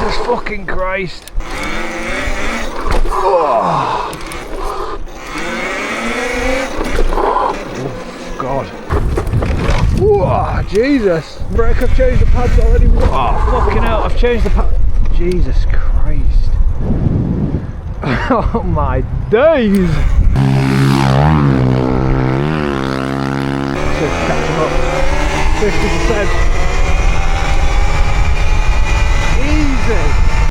Jesus fucking Christ. Oh, God. Whoa, Jesus. Brake, I've changed the pads already. Oh, fucking hell, I've changed the pads. Jesus Christ. Oh my days. Should catch him up. 50%.